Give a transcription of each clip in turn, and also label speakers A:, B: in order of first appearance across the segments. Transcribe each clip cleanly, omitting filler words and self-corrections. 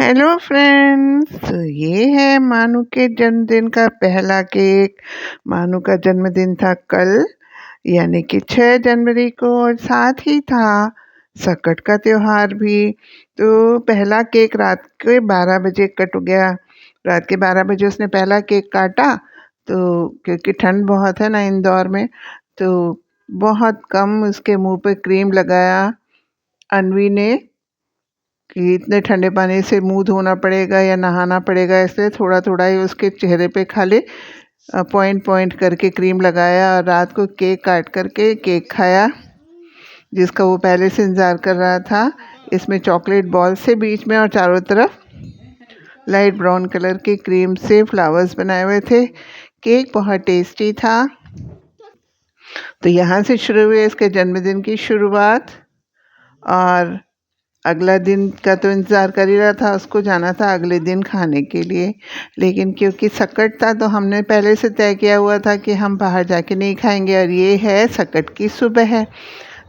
A: Hello friends, तो ये है मानू के जन्मदिन का पहला केक। मानू का जन्मदिन था कल, यानी कि 6 जनवरी को, और साथ ही था सकट का त्योहार भी। तो पहला केक रात के 12 बजे कट गया। रात के 12 बजे उसने पहला केक काटा, तो क्योंकि ठंड बहुत है ना इंदौर में, तो बहुत कम उसके मुंह पे क्रीम लगाया अनवी ने कि इतने ठंडे पानी से मुंह धोना पड़ेगा या नहाना पड़ेगा, इसलिए थोड़ा थोड़ा ही उसके चेहरे पे खाली पॉइंट पॉइंट करके क्रीम लगाया और रात को केक काट करके केक खाया, जिसका वो पहले से इंतज़ार कर रहा था। इसमें चॉकलेट बॉल से बीच में और चारों तरफ लाइट ब्राउन कलर की क्रीम से फ्लावर्स बनाए हुए थे। केक बहुत टेस्टी था। तो यहाँ से शुरू हुई इसके जन्मदिन की शुरुआत, और अगला दिन का तो इंतज़ार कर ही रहा था, उसको जाना था अगले दिन खाने के लिए। लेकिन क्योंकि सकट था तो हमने पहले से तय किया हुआ था कि हम बाहर जाके नहीं खाएंगे। और ये है सकट की सुबह है।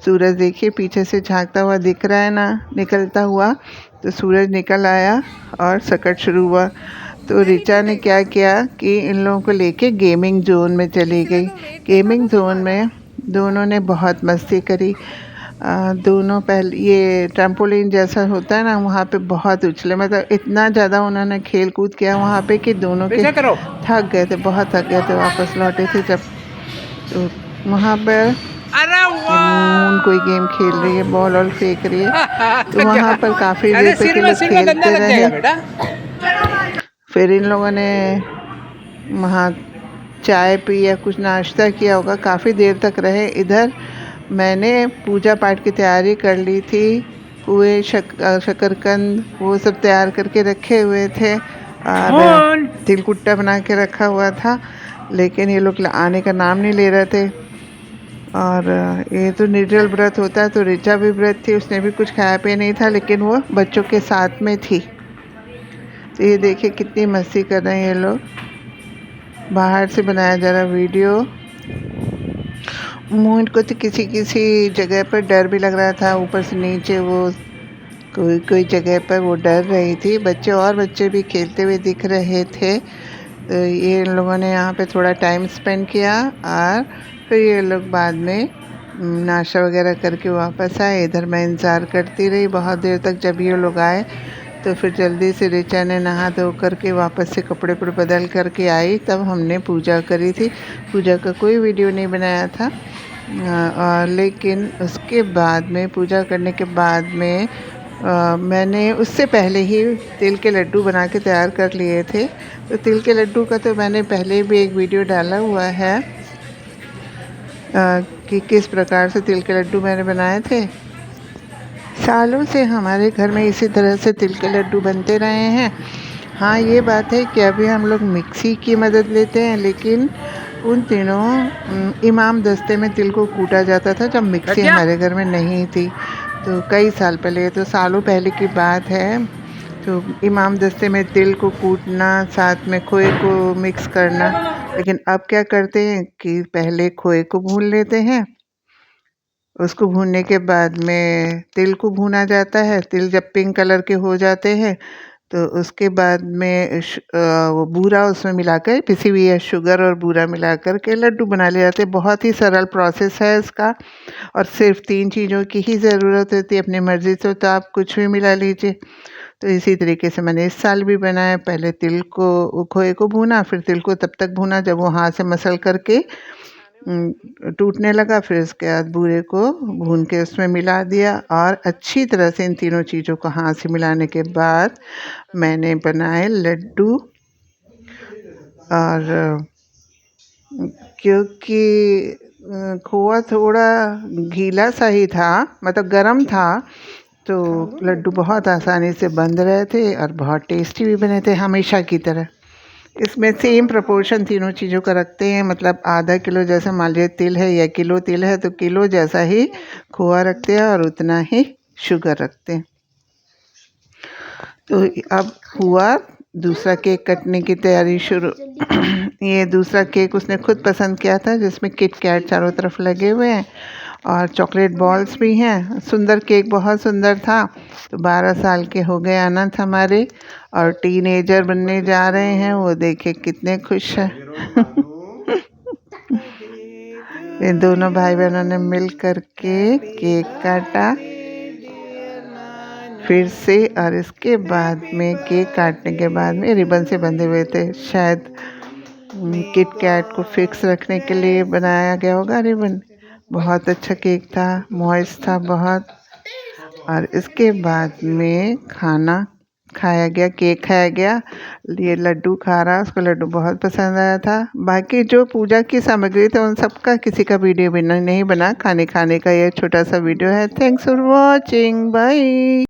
A: सूरज देखिए पीछे से झांकता हुआ दिख रहा है ना, निकलता हुआ। तो सूरज निकल आया और सकट शुरू हुआ। तो ऋचा ने क्या किया कि इन लोगों को लेके गेमिंग जोन में चली गई। गेमिंग जोन में दोनों ने बहुत मस्ती करी। दोनों पहले ये ट्रैम्पोलिन जैसा होता है ना, वहाँ पे बहुत उछले, मतलब इतना ज़्यादा उन्होंने खेल कूद किया वहाँ पे कि दोनों के थक गए थे, बहुत थक गए थे। वापस लौटे थे जब, तो वहाँ पर मून कोई गेम खेल रही है, बॉल और फेंक रही है। तो वहाँ पर काफ़ी देर तक ये लोग खेलते रहे। फिर इन लोगों ने वहाँ चाय पी या कुछ नाश्ता किया होगा, काफ़ी देर तक रहे। इधर मैंने पूजा पाठ की तैयारी कर ली थी। पुए शकरकंद वो सब तैयार करके रखे हुए थे, और तिलकुट्टा बना के रखा हुआ था। लेकिन ये लोग आने का नाम नहीं ले रहे थे। और ये तो निर्जल व्रत होता है, तो ऋचा भी व्रत थी, उसने भी कुछ खाया पिया नहीं था, लेकिन वो बच्चों के साथ में थी। तो ये देखिए कितनी मस्ती कर रहे हैं ये लोग। बाहर से बनाया जा रहा वीडियो। मोहन को तो किसी किसी जगह पर डर भी लग रहा था, ऊपर से नीचे वो कोई कोई जगह पर वो डर रही थी। बच्चे और बच्चे भी खेलते हुए दिख रहे थे। तो ये इन लोगों ने यहाँ पे थोड़ा टाइम स्पेंड किया, और फिर ये लोग बाद में नाश्ता वगैरह करके वापस आए। इधर मैं इंतज़ार करती रही बहुत देर तक। जब ये लोग आए तो फिर जल्दी से ऋचा ने नहा धो करके वापस से कपड़े बदल करके आई, तब हमने पूजा करी थी। पूजा का कोई वीडियो नहीं बनाया था। लेकिन उसके बाद में, पूजा करने के बाद में, मैंने उससे पहले ही तिल के लड्डू बना के तैयार कर लिए थे। तो तिल के लड्डू का तो मैंने पहले भी एक वीडियो डाला हुआ है कि किस प्रकार से तिल के लड्डू मैंने बनाए थे। सालों से हमारे घर में इसी तरह से तिल के लड्डू बनते रहे हैं। हाँ, ये बात है कि अभी हम लोग मिक्सी की मदद लेते हैं, लेकिन उन दिनों इमाम दस्ते में तिल को कूटा जाता था, जब मिक्सी हमारे घर में नहीं थी। तो कई साल पहले, तो सालों पहले की बात है। तो इमाम दस्ते में तिल को कूटना, साथ में खोए को मिक्स करना। लेकिन अब क्या करते हैं कि पहले खोए को भून लेते हैं, उसको भूनने के बाद में तिल को भूना जाता है। तिल जब पिंक कलर के हो जाते हैं तो उसके बाद में वो बूरा उसमें मिलाकर, पिसी हुई है शुगर और बूरा मिलाकर के लड्डू बना लिए जाते हैं। बहुत ही सरल प्रोसेस है इसका, और सिर्फ 3 चीज़ों की ही ज़रूरत होती है। अपनी मर्ज़ी से तो आप कुछ भी मिला लीजिए। तो इसी तरीके से मैंने इस साल भी बनाया। पहले तिल को, खोए को भूना, फिर तिल को तब तक भूना जब वो हाथ से मसल करके टूटने लगा। फिर उसके बाद बूरे को भून के उसमें मिला दिया, और अच्छी तरह से इन तीनों चीज़ों को हाथ से मिलाने के बाद मैंने बनाए लड्डू। और क्योंकि खोआ थोड़ा गीला सा ही था, मतलब गरम था, तो लड्डू बहुत आसानी से बंध रहे थे और बहुत टेस्टी भी बने थे, हमेशा की तरह। इसमें सेम प्रोपोर्शन तीनों चीज़ों का रखते हैं, मतलब आधा किलो जैसे मान लीजिए तिल है या किलो तिल है तो किलो जैसा ही खोआ रखते हैं और उतना ही शुगर रखते हैं। तो अब हुआ दूसरा केक कटने की तैयारी शुरू। ये दूसरा केक उसने खुद पसंद किया था, जिसमें किट कैट चारों तरफ लगे हुए हैं, और चॉकलेट बॉल्स भी हैं। सुंदर केक, बहुत सुंदर था। तो 12 साल के हो गए अनंत हमारे और टीनेजर बनने जा रहे हैं। वो देखे कितने खुश हैं। ये दोनों भाई बहनों ने मिल कर के केक काटा फिर से, और इसके बाद में केक काटने के बाद में रिबन से बंधे हुए थे। शायद किट कैट को फिक्स रखने के लिए बनाया गया होगा रिबन। बहुत अच्छा केक था, मॉइस्ट था बहुत। और इसके बाद में खाना खाया गया, केक खाया गया। ये लड्डू खा रहा, उसको लड्डू बहुत पसंद आया था। बाकी जो पूजा की सामग्री थी उन सबका किसी का वीडियो भी नहीं बना। खाने का ये छोटा सा वीडियो है। Thanks for watching, bye.